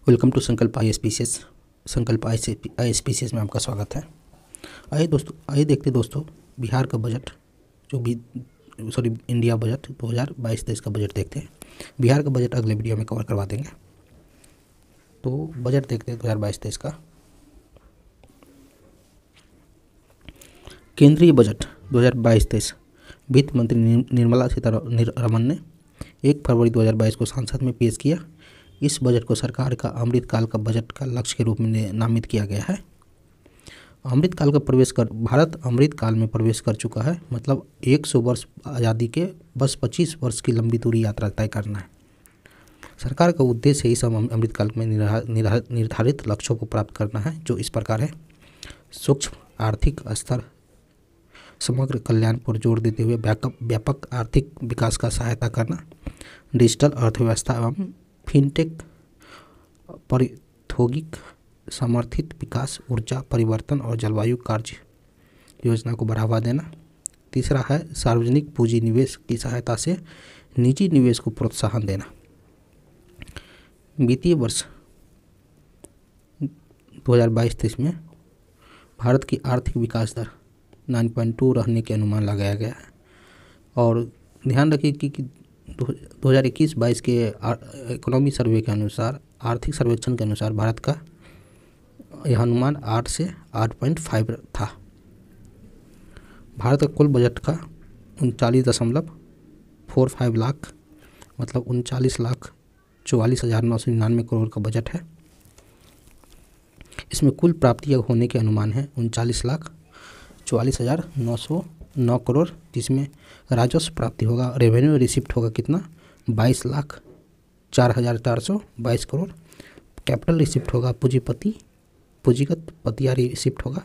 Welcome to संकल्प ISPCS। संकल्प ISPCS में आपका स्वागत है। आइए देखते दोस्तों बिहार का बजट इंडिया बजट 2022-23 का बजट देखते हैं। बिहार का बजट अगले वीडियो में कवर करवा देंगे। तो बजट देखते हैं 2022-23 का। केंद्रीय बजट 2022-23 वित्त मंत्री निर्मला सीतारमण ने 1 फरवरी 2022 को संसद में पेश किया। इस बजट को सरकार का अमृतकाल का बजट का लक्ष्य के रूप में नामित किया गया है। भारत अमृत काल में प्रवेश कर चुका है, मतलब 100 वर्ष आज़ादी के बस 25 वर्ष की लंबी दूरी यात्रा तय करना है। सरकार का उद्देश्य इस अमृतकाल में निर्धारित लक्ष्यों को प्राप्त करना है, जो इस प्रकार है: सूक्ष्म आर्थिक स्तर, समग्र कल्याण पर जोर देते हुए व्यापक आर्थिक विकास का सहायता करना, डिजिटल अर्थव्यवस्था एवं फिनटेक, प्रौद्योगिक समर्थित विकास, ऊर्जा परिवर्तन और जलवायु कार्य योजना को बढ़ावा देना। तीसरा है सार्वजनिक पूंजी निवेश की सहायता से निजी निवेश को प्रोत्साहन देना। वित्तीय वर्ष 2022-23 में भारत की आर्थिक विकास दर 9.2 रहने के अनुमान लगाया गया है। और ध्यान रखिए कि 2021-22 के इकोनॉमी सर्वे के अनुसार, आर्थिक सर्वेक्षण के अनुसार भारत का यह अनुमान 8 से 8.5 था। भारत का कुल बजट का 39.45 लाख, मतलब 39,44,999 करोड़ का बजट है। इसमें कुल प्राप्तियाँ होने के अनुमान है 39,44,909 करोड़, जिसमें राजस्व प्राप्ति होगा, रेवेन्यू रिसिप्ट होगा कितना, 22,04,422 करोड़। कैपिटल रिसिप्ट होगा, पूंजीगत पतिया रिसिप्ट होगा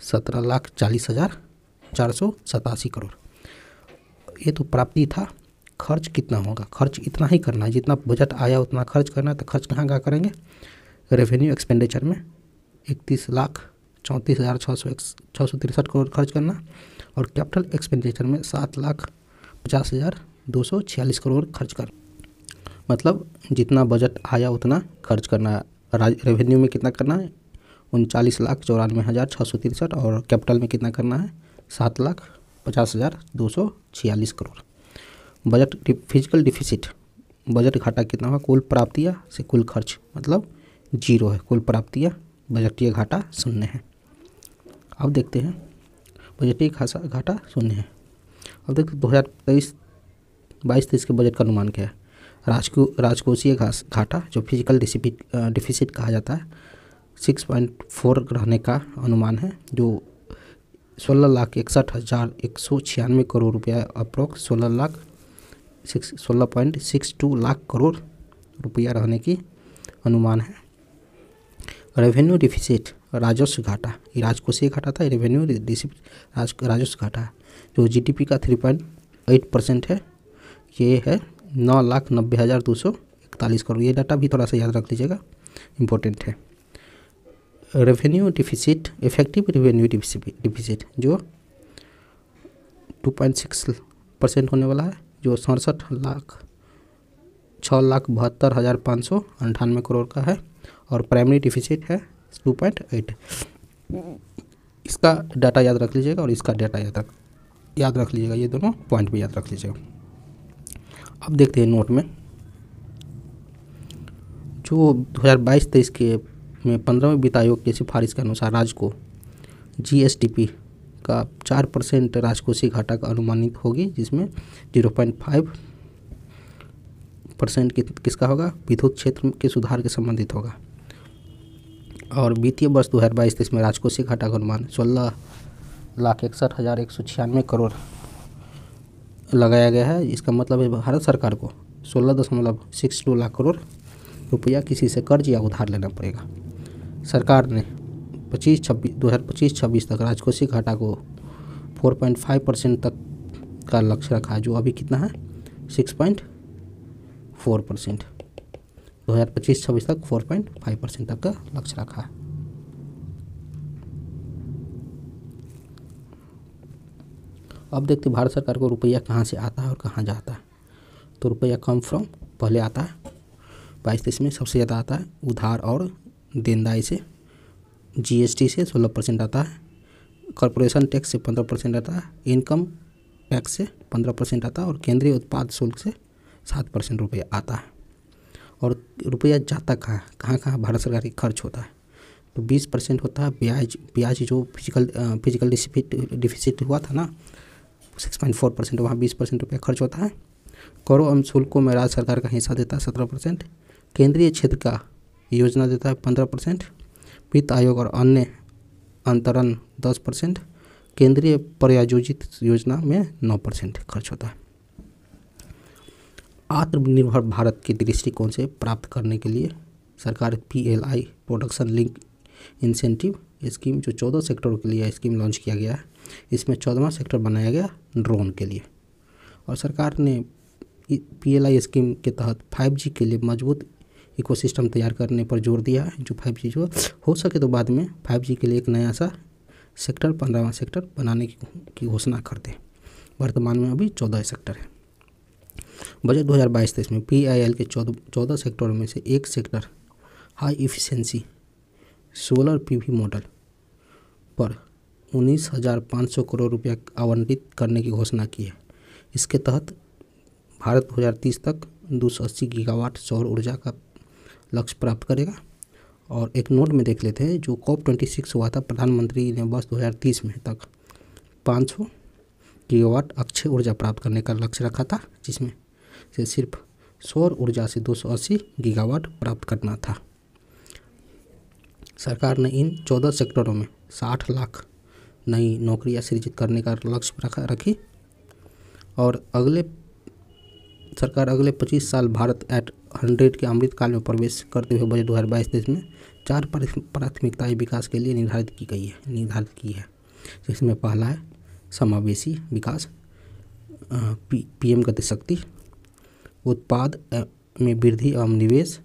17,40,487 करोड़। ये तो प्राप्ति था। खर्च कितना होगा? खर्च इतना ही करना है, जितना बजट आया उतना खर्च करना है। तो खर्च कहाँ करेंगे? रेवेन्यू एक्सपेंडिचर में 31,34,663 करोड़ खर्च करना, और कैपिटल एक्सपेंडिचर में 7,50,246 करोड़ खर्च कर, मतलब जितना बजट आया उतना खर्च करना है। रेवेन्यू में कितना करना है? 39,94,663, और कैपिटल में कितना करना है? 7,50,246 crore. Budget physical deficit, budget घाटा कितना होगा? कुल प्राप्तियाँ से कुल खर्च, मतलब 0 है। कुल प्राप्तियाँ, बजटीय घाटा 0 है। अब देखते हैं बजटीय घाटा 0 है। अब देखते 2023-22 के बजट का अनुमान क्या है। राजकोषीय घाटा, जो फिजिकल डिफिसिट कहा जाता है, 6.4 रहने का अनुमान है, जो 16,61,196 करोड़ रुपया, अप्रोक्स 16.62 लाख करोड़ रुपया रहने की अनुमान है। रेवेन्यू डिफिसिट, राजस्व घाटा, ये राजकोषीय घाटा था, रेवेन्यू राजस्व घाटा है, जो जीडीपी का 3.8% है। ये है 9,90,241 करोड़। ये डाटा भी थोड़ा सा याद रख लीजिएगा, इम्पोर्टेंट है। Revenue deficit, effective revenue deficit जो 2.6% होने वाला है, जो 6,72,598 करोड़ का है। और प्राइमरी डिफिसिट है 2.8। इसका डाटा याद रख लीजिएगा और इसका डाटा याद रख लीजिएगा। ये दोनों पॉइंट भी याद रख लीजिएगा। अब देखते हैं नोट में, जो 2022-23 के में 15वें वित्त आयोग की सिफारिश के अनुसार राज्य को GSDP का 4% राजकोषीय घाटा का अनुमानित होगी, जिसमें 0.5% किसका होगा? विद्युत क्षेत्र के सुधार के संबंधित होगा। और वित्तीय वर्ष 2022-23 में राजकोषीय घाटा का अनुमान 16,61,196 करोड़ लगाया गया है। इसका मतलब है भारत सरकार को 16.62 लाख करोड़ रुपया किसी से कर्ज या उधार लेना पड़ेगा। सरकार ने 2025-26 तक राजकोषीय घाटा को 4.5% तक का लक्ष्य रखा है, जो अभी कितना है? 6.4%। 2025-26 तक 4.5% तक का लक्ष्य रखा है। अब देखते भारत सरकार को रुपया कहाँ से आता है और कहाँ जाता है। तो रुपया कम फ्रॉम पहले आता है 22-23 में सबसे ज़्यादा आता है उधार और देनदारी से, जीएसटी से 16% आता है, कॉरपोरेशन टैक्स से 15% आता है, इनकम टैक्स से 15% आता है और केंद्रीय उत्पाद शुल्क से 7% रुपया आता है। और रुपया जाता कहाँ कहाँ भारत सरकार की खर्च होता है तो 20% होता है ब्याज जो फिजिकल डिफिसिट हुआ था ना 6.4%, वहाँ 20% रुपया खर्च होता है। करों एवं शुल्कों में राज्य सरकार का हिस्सा देता है 17%, केंद्रीय क्षेत्र का योजना देता है 15%, वित्त आयोग और अन्य अंतरण 10%, केंद्रीय प्रायोजित योजना में 9% खर्च होता है। आत्मनिर्भर भारत के दृष्टिकोण से प्राप्त करने के लिए सरकार PLI production link incentive scheme जो 14 सेक्टरों के लिए स्कीम लॉन्च किया गया है। इसमें 14वां सेक्टर बनाया गया ड्रोन के लिए। और सरकार ने PLI स्कीम के तहत 5G के लिए मजबूत इकोसिस्टम तैयार करने पर जोर दिया है। जो 5G जो हो सके तो बाद में 5G के लिए एक नया सा सेक्टर 15वां सेक्टर बनाने की घोषणा करते। वर्तमान में अभी 14 सेक्टर है। बजट 2022-23 में PIL के 14 सेक्टरों में से एक sector high efficiency solar PV model पर 19,500 करोड़ रुपया आवंटित करने की घोषणा की है। इसके तहत भारत 2030 तक 280 गीगावाट सौर ऊर्जा का लक्ष्य प्राप्त करेगा। और एक नोट में देख लेते हैं, जो COP26 हुआ था, प्रधानमंत्री ने वर्ष 2030 में तक 500 गीगावाट अक्षय ऊर्जा प्राप्त करने का लक्ष्य रखा था, जिसमें से सिर्फ सौर ऊर्जा से 280 गीगावाट प्राप्त करना था। सरकार ने इन 14 सेक्टरों में 60 लाख नई नौकरियां सृजित करने का लक्ष्य रखी। और सरकार अगले 25 साल भारत एट 100 के अमृत काल में प्रवेश करते हुए बजट 2022-23 में 4 प्राथमिकताएं विकास के लिए निर्धारित की है। जिसमें पहला है समावेशी विकास, PM गति शक्ति, उत्पाद में वृद्धि एवं निवेश,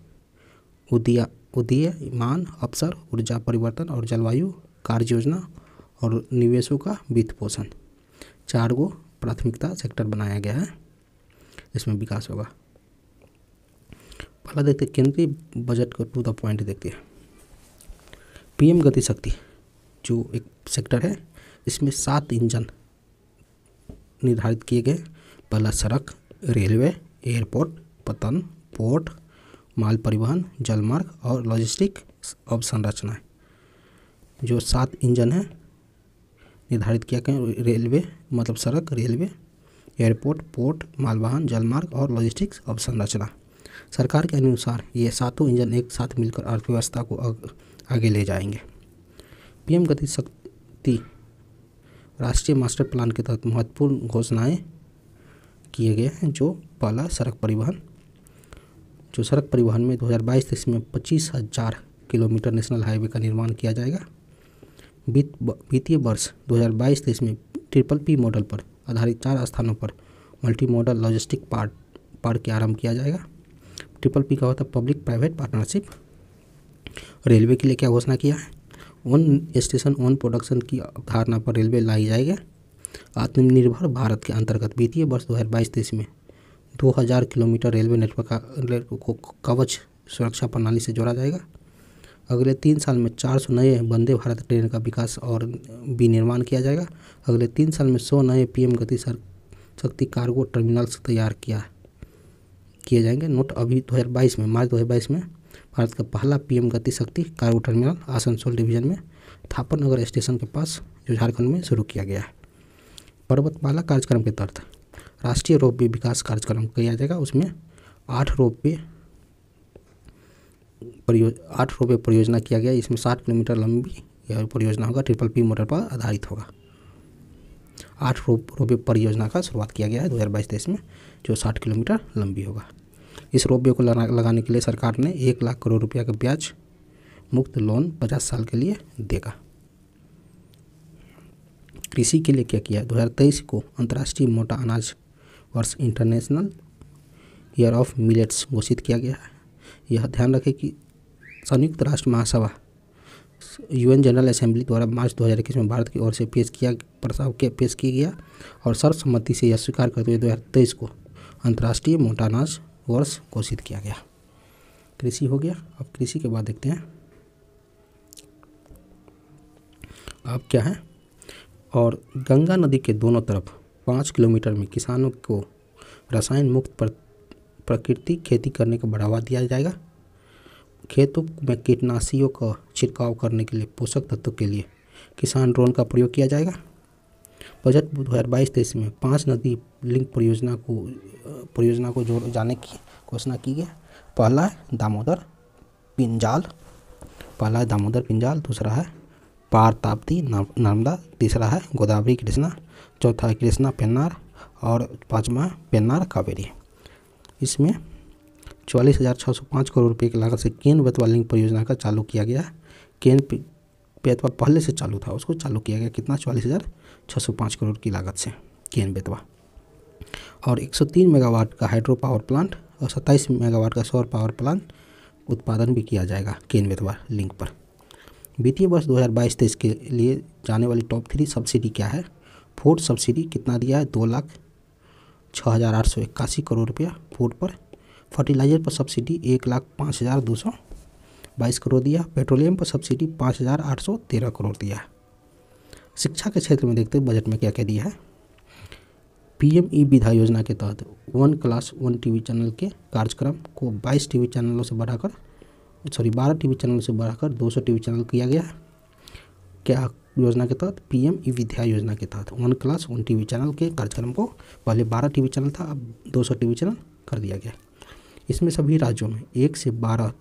उदीयमान अवसर, ऊर्जा परिवर्तन और जलवायु कार्य योजना और निवेशों का वित्त पोषण। 4 गो प्राथमिकता सेक्टर बनाया गया है, इसमें विकास होगा। पहला देखते केंद्रीय बजट को टू द पॉइंट देखते हैं। PM गति शक्ति जो एक सेक्टर है, इसमें 7 इंजन निर्धारित किए गए। पहला सड़क, रेलवे, एयरपोर्ट, पतन, पोर्ट, माल परिवहन, जलमार्ग और लॉजिस्टिक अवसंरचना। जो 7 इंजन है निर्धारित किया गया, रेलवे मतलब सड़क, रेलवे, एयरपोर्ट, पोर्ट, मालवाहन, जलमार्ग और लॉजिस्टिक्स अवसंरचना। सरकार के अनुसार ये 7 इंजन एक साथ मिलकर अर्थव्यवस्था को आगे ले जाएंगे। PM गति शक्ति राष्ट्रीय मास्टर प्लान के तहत महत्वपूर्ण घोषणाएं किए गए हैं। जो पहला सड़क परिवहन, जो सड़क परिवहन में 2022-23 में 25,000 किलोमीटर नेशनल हाईवे का निर्माण किया जाएगा। वित्तीय वर्ष 2022-23 में PPP मॉडल पर आधारित 4 स्थानों पर मल्टी मॉडल लॉजिस्टिक पार्क के आरंभ किया जाएगा। PPP का होता है पब्लिक प्राइवेट पार्टनरशिप। रेलवे के लिए क्या घोषणा किया है, ऑन स्टेशन ऑन प्रोडक्शन की अवधारणा पर रेलवे लाई जाएगा। आत्मनिर्भर भारत के अंतर्गत वित्तीय वर्ष 2022-23 में 2000 किलोमीटर रेलवे नेटवर्क को कवच सुरक्षा प्रणाली से जोड़ा जाएगा। अगले 3 साल में 400 नए वंदे भारत ट्रेन का विकास और विनिर्माण किया जाएगा। अगले 3 साल में 100 नए PM गति शक्ति कार्गो टर्मिनल्स तैयार किए जाएंगे। नोट अभी 2022 में मार्च 2022 में भारत का पहला PM गति शक्ति कार्गो टर्मिनल आसनसोल डिवीजन में थापर नगर स्टेशन के पास जो झारखंड में शुरू किया गया है। पर्वतमाला कार्यक्रम के तहत राष्ट्रीय रोपवे विकास कार्यक्रम किया जाएगा। उसमें 8 रोपवे परियोजना किया गया। इसमें 60 किलोमीटर लंबी यह परियोजना होगा, PPP मॉडल पर आधारित होगा। 8 रोपवे परियोजना का शुरुआत किया गया है 2022-23 में, जो 60 किलोमीटर लंबी होगा। इस रोपवे को लगाने के लिए सरकार ने 1 लाख करोड़ रुपया का ब्याज मुक्त लोन 50 साल के लिए देगा। कृषि के लिए क्या किया, 2023 को अंतर्राष्ट्रीय मोटा अनाज वर्ष इंटरनेशनल ईयर ऑफ मिलेट्स घोषित किया गया है। यह ध्यान रखें कि संयुक्त राष्ट्र महासभा UN जनरल असेंबली द्वारा मार्च 2021 में भारत की ओर से पेश किया गया और सर्वसम्मति से यह स्वीकार करते हुए 2023 को अंतर्राष्ट्रीय मोटा अनाज वर्ष घोषित किया गया। कृषि हो गया। अब कृषि के बाद देखते हैं अब क्या है। और गंगा नदी के दोनों तरफ 5 किलोमीटर में किसानों को रसायन मुक्त प्राकृतिक खेती करने को बढ़ावा दिया जाएगा। खेतों में कीटनाशियों का छिड़काव करने के लिए पोषक तत्वों के लिए किसान ड्रोन का प्रयोग किया जाएगा। बजट 2022-23 में 5 नदी लिंक परियोजना को जोड़ जाने की घोषणा की गई। पहला है दामोदर पिंजाल, दूसरा है पार ताप्ती नर्मदा, तीसरा है गोदावरी कृष्णा, चौथा है कृष्णा पेन्नार और पाँचवा है पेन्नार कावेरी। इसमें 44,605 करोड़ रुपये की लागत से केन बेतवा लिंक परियोजना का चालू किया गया। केन बेतवा पहले से चालू था, उसको चालू किया गया कितना 44,605 करोड़ की लागत से केन बेतवा। और 103 मेगावाट का हाइड्रो पावर प्लांट और 27 मेगावाट का सौर पावर प्लांट उत्पादन भी किया जाएगा केन बेतवा लिंक पर। वित्तीय वर्ष 2022-23 के लिए जाने वाली टॉप 3 सब्सिडी क्या है। फूड सब्सिडी कितना दिया है 2,06,881 करोड़ रुपया फूड पर। फर्टिलाइजर पर सब्सिडी 1,05,222 करोड़ दिया। पेट्रोलियम पर सब्सिडी 5,813 करोड़ दिया है। शिक्षा के क्षेत्र में देखते हैं बजट में क्या क्या दिया है। पीएम विद्या योजना के तहत 1 क्लास 1 टीवी चैनल के कार्यक्रम को 12 टीवी चैनलों से बढ़ाकर 200 टीवी चैनल किया गया है। क्या योजना के तहत पीएम विद्या योजना के तहत 1 क्लास 1 टीवी चैनल के कार्यक्रम को पहले 12 टीवी चैनल था, अब 200 टीवी चैनल कर दिया गया। इसमें सभी राज्यों में 1 से 12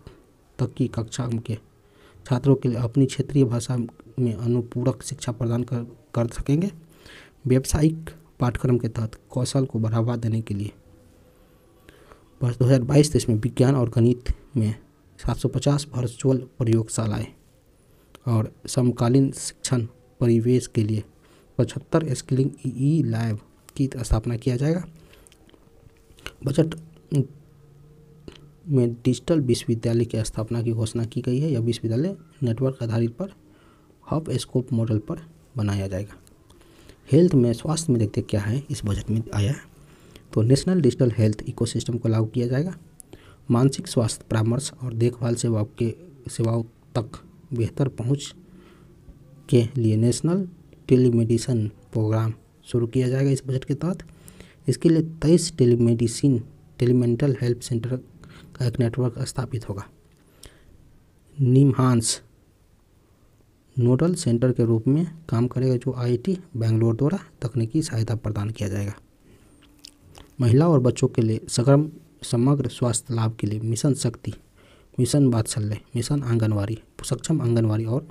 तक की कक्षा के छात्रों के लिए अपनी क्षेत्रीय भाषा में अनुपूरक शिक्षा प्रदान कर सकेंगे। व्यावसायिक पाठ्यक्रम के तहत कौशल को बढ़ावा देने के लिए वर्ष 2022-23 में विज्ञान और गणित में 750 वर्चुअल प्रयोगशालाएँ और समकालीन शिक्षण परिवेश के लिए 75 स्किलिंग ई लैब की स्थापना किया जाएगा। बजट में डिजिटल विश्वविद्यालय की स्थापना की घोषणा की गई है। यह विश्वविद्यालय नेटवर्क आधारित पर हब स्कोप मॉडल पर बनाया जाएगा। हेल्थ में स्वास्थ्य में देखते क्या है इस बजट में आया है। तो नेशनल डिजिटल हेल्थ इकोसिस्टम को लागू किया जाएगा। मानसिक स्वास्थ्य परामर्श और देखभाल सेवाओं तक बेहतर पहुंच के लिए नेशनल टेलीमेडिसिन प्रोग्राम शुरू किया जाएगा इस बजट के तहत। इसके लिए 23 टेलीमेंटल हेल्थ सेंटर का एक नेटवर्क स्थापित होगा। निम्हांस नोडल सेंटर के रूप में काम करेगा जो आईआईटी बेंगलोर द्वारा तकनीकी सहायता प्रदान किया जाएगा। महिला और बच्चों के लिए समग्र स्वास्थ्य लाभ के लिए मिशन शक्ति, मिशन वात्सल्य, मिशन आंगनवाड़ी, सक्षम आंगनवाड़ी और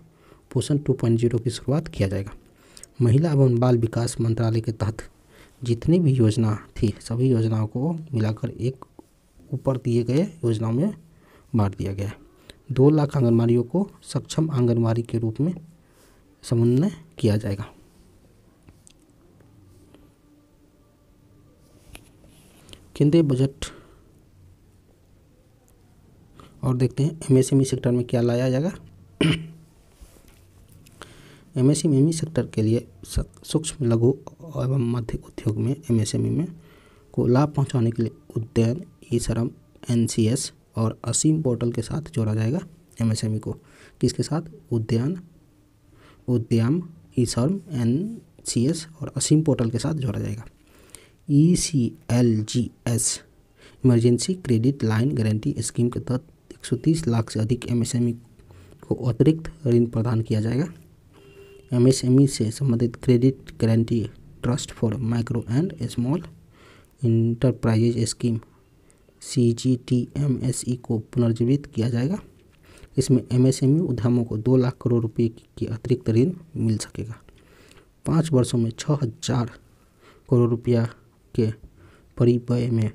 पोषण 2.0 की शुरुआत किया जाएगा। महिला एवं बाल विकास मंत्रालय के तहत जितनी भी योजना थी सभी योजनाओं को मिलाकर एक ऊपर दिए गए योजनाओं में बांट दिया गया है। 2 लाख आंगनवाड़ियों को सक्षम आंगनवाड़ी के रूप में समन्वय किया जाएगा। केंद्रीय बजट और देखते हैं एमएसएमई सेक्टर में क्या लाया जाएगा। एमएसएमई सेक्टर के लिए सूक्ष्म लघु एवं मध्य उद्योग में एमएसएमई में को लाभ पहुंचाने के लिए उद्यम ई-श्रम एनसीएस और असीम पोर्टल के साथ जोड़ा जाएगा। एमएसएमई को किसके साथ उद्यम ई-श्रम एनसीएस और असीम पोर्टल के साथ जोड़ा जाएगा। ECLGS emergency credit line guarantee scheme के तहत 130 लाख से अधिक एमएसएमई को अतिरिक्त ऋण प्रदान किया जाएगा। एमएसएमई से संबंधित credit guarantee trust for micro and small enterprises scheme CGTMSE को पुनर्जीवित किया जाएगा। इसमें एमएसएमई उद्यमों को 2 लाख करोड़ रुपए की अतिरिक्त ऋण मिल सकेगा। 5 वर्षों में 6,000 करोड़ रुपया के परिव्यय में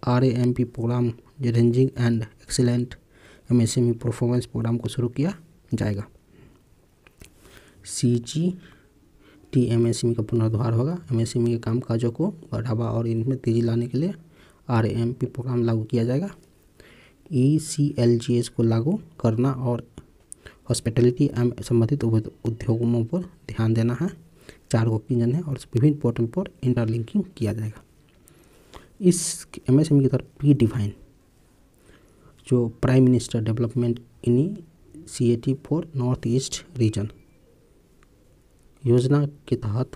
RAMP programme ranging and excellent MSME performance programme को शुरू किया जाएगा। CGTMSE का पुनरुद्धार होगा। एमएसएमई के कामकाजों को बढ़ावा और इनमें तेजी लाने के लिए RAMP प्रोग्राम लागू किया जाएगा। ECLGS को लागू करना और हॉस्पिटैलिटी एवं संबंधित उद्योगों पर ध्यान देना है। 4 ओपिनियन है और विभिन्न पोर्टल पर इंटरलिंकिंग किया जाएगा। इस एमएसएमई की तरफ पी डिफाइन जो prime minister development initiative for north east region योजना के तहत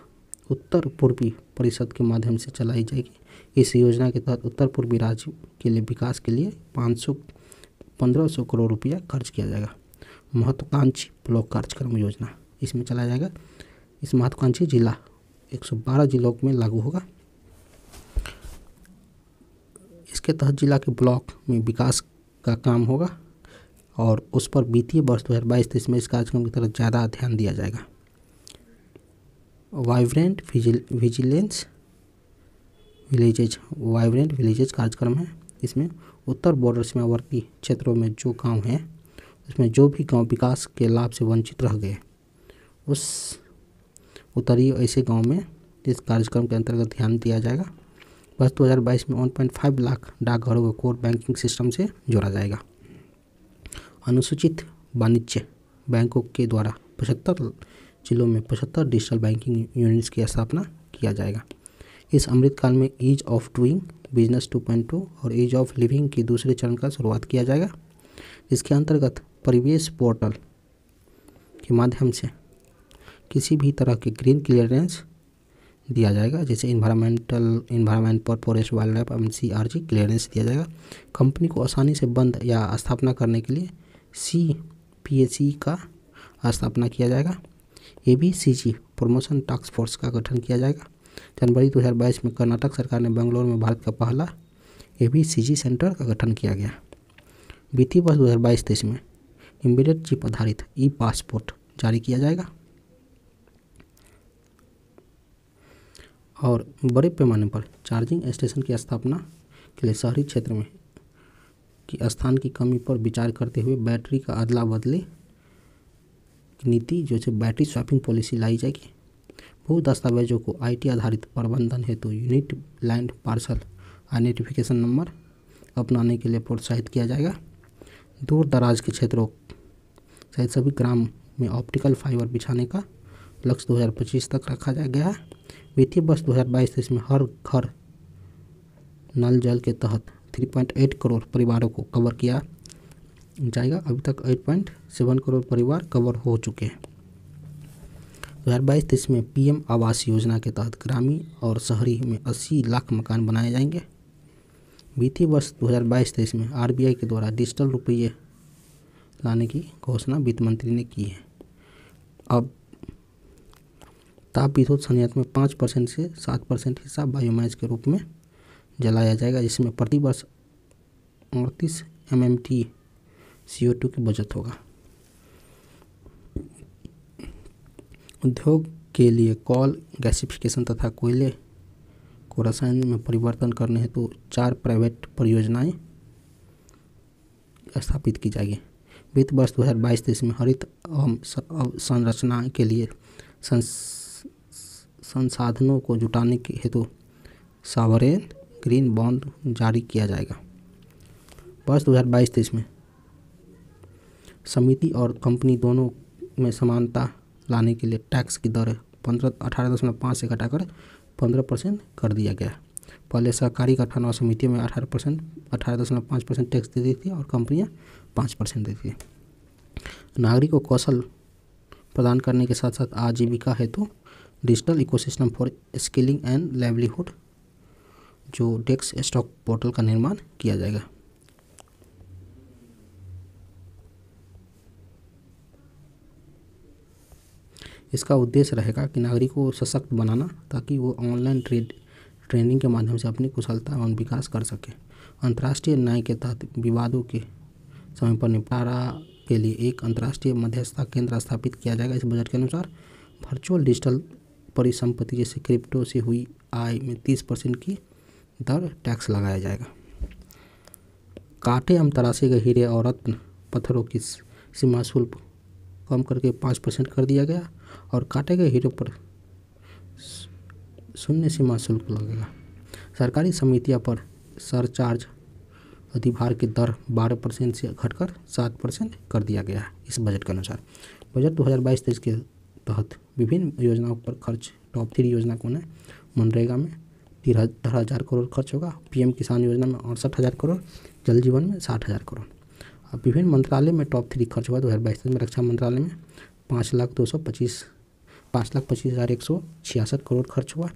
उत्तर पूर्वी परिषद के माध्यम से चलाई जाएगी। इस योजना के तहत उत्तर पूर्वी राज्य के लिए विकास के लिए 1500 करोड़ रुपया खर्च किया जाएगा। महत्वाकांक्षी ब्लॉक कार्यक्रम योजना इसमें चला जाएगा। इस महत्वाकांक्षी जिला 112 जिलों में लागू होगा। इसके तहत जिला के ब्लॉक में विकास का काम होगा और उस पर वित्तीय वर्ष 2022-23 में इस कार्यक्रम की तरफ ज़्यादा ध्यान दिया जाएगा। वाइब्रेंट विलेजेज कार्यक्रम है। इसमें उत्तर बॉर्डर सीमावर्ती क्षेत्रों में जो गांव हैं उसमें जो भी गांव विकास के लाभ से वंचित रह गए उस उत्तरीय ऐसे गांव में इस कार्यक्रम के अंतर्गत ध्यान दिया जाएगा। वर्ष 2022 में 1.5 लाख डाकघरों को कोर बैंकिंग सिस्टम से जोड़ा जाएगा। अनुसूचित वाणिज्य बैंकों के द्वारा 75 जिलों में 75 डिजिटल बैंकिंग यूनिट्स की स्थापना किया जाएगा। इस अमृतकाल में ईज ऑफ डूइंग बिजनेस 2.2 और ईज ऑफ लिविंग के दूसरे चरण का शुरुआत किया जाएगा। इसके अंतर्गत परिवेश पोर्टल के माध्यम से किसी भी तरह के ग्रीन क्लियरेंस दिया जाएगा, जैसे इन्वायरमेंट पर forest wild life MCRG clearance दिया जाएगा। कंपनी को आसानी से बंद या स्थापना करने के लिए CPSE का स्थापना किया जाएगा। ABCG प्रमोशन टास्क फोर्स का गठन किया जाएगा। जनवरी 2022 में कर्नाटक सरकार ने बेंगलोर में भारत का पहला ABCG सेंटर का गठन किया गया। वित्तीय वर्ष 2022-23 में एम्बेडेड चिप आधारित ई-पासपोर्ट जारी किया जाएगा और बड़े पैमाने पर चार्जिंग स्टेशन की स्थापना के लिए शहरी क्षेत्र में की स्थान की कमी पर विचार करते हुए बैटरी का अदला बदले नीति जैसे बैटरी स्वैपिंग पॉलिसी लाई जाएगी। भू दस्तावेजों को IT आधारित प्रबंधन हेतु unique land parcel identification number अपनाने के लिए प्रोत्साहित किया जाएगा। दूर दराज के क्षेत्रों सहित सभी ग्राम में ऑप्टिकल फाइबर बिछाने का लक्ष्य 2025 तक रखा गया है। वित्तीय वर्ष 2022-23 में हर घर नल जल के तहत 3.8 करोड़ परिवारों को कवर किया जाएगा। अभी तक 8.7 करोड़ परिवार कवर हो चुके हैं। 2022-23 में PM आवास योजना के तहत ग्रामीण और शहरी में 80 लाख मकान बनाए जाएंगे। वित्तीय वर्ष 2022-23 में RBI के द्वारा डिजिटल रुपये लाने की घोषणा वित्त मंत्री ने की है। अब ताप विद्युत संयंत्र में 5% से 7% हिस्सा बायोमास के रूप में जलाया जाएगा, जिसमें प्रति वर्ष 38 MMT CO2 की बचत होगा। उद्योग के लिए कोल गैसिफिकेशन तथा कोयले को रसायन में परिवर्तन करने हेतु 4 प्राइवेट परियोजनाएं स्थापित की जाएगी। वित्त वर्ष 2022-23 में हरित संरचना के लिए संसाधनों को जुटाने के हेतु सॉवरेन ग्रीन बॉन्ड जारी किया जाएगा। वर्ष 2022-23 में समिति और कंपनी दोनों में समानता लाने के लिए टैक्स की दर 18.5 से घटाकर 15% कर दिया गया। पहले सहकारी गठन और समितियों में 18.5% टैक्स देती थी और कंपनियां 5% देती थी। नागरिकों को कौशल प्रदान करने के साथ साथ आजीविका हेतु digital ecosystem for skilling and livelihood जो डेस्क स्टॉक पोर्टल का निर्माण किया जाएगा। इसका उद्देश्य रहेगा कि नागरिकों को सशक्त बनाना ताकि वो ऑनलाइन ट्रेनिंग के माध्यम से अपनी कुशलता एवं विकास कर सके। अंतर्राष्ट्रीय न्याय के तहत विवादों के समय पर निपटारा के लिए एक अंतर्राष्ट्रीय मध्यस्थता केंद्र स्थापित किया जाएगा। इस बजट के अनुसार वर्चुअल डिजिटल परिसंपत्ति जैसे क्रिप्टो से हुई आय में 30% की दर टैक्स लगाया जाएगा। काटे एवं तराशे गए हीरे और रत्न पत्थरों की सीमा शुल्क कम करके 5% कर दिया गया और काटे गए हीरों पर 0 सीमा शुल्क लगेगा। सरकारी समितियों पर सरचार्ज अधिभार की दर 12% से घटकर 7% कर दिया गया है। इस बजट के अनुसार बजट 2022-23 के तहत विभिन्न योजनाओं पर खर्च टॉप 3 योजना कौन है? मनरेगा में 13,000 करोड़ खर्च होगा, PM किसान योजना में 68,000 करोड़, जल जीवन में 60,000 करोड़। अब विभिन्न मंत्रालय में टॉप 3 खर्च हुआ 2022 में। रक्षा मंत्रालय में 5,25,166 करोड़ खर्च हुआ।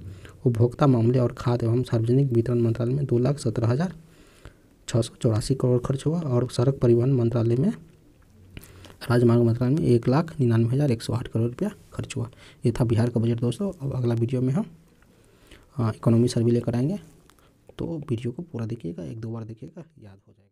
उपभोक्ता मामले और खाद्य एवं सार्वजनिक वितरण मंत्रालय में 2,17,684 करोड़ खर्च हुआ। और सड़क परिवहन मंत्रालय में राजमार्ग मंत्रालय में 1,99,108 करोड़ रुपया खर्च हुआ। ये था बिहार का बजट दोस्तों। अब अगला वीडियो में हम इकोनॉमी सर्वे लेकर आएंगे, तो वीडियो को पूरा देखिएगा, 1-2 बार देखिएगा, याद हो जाएगा।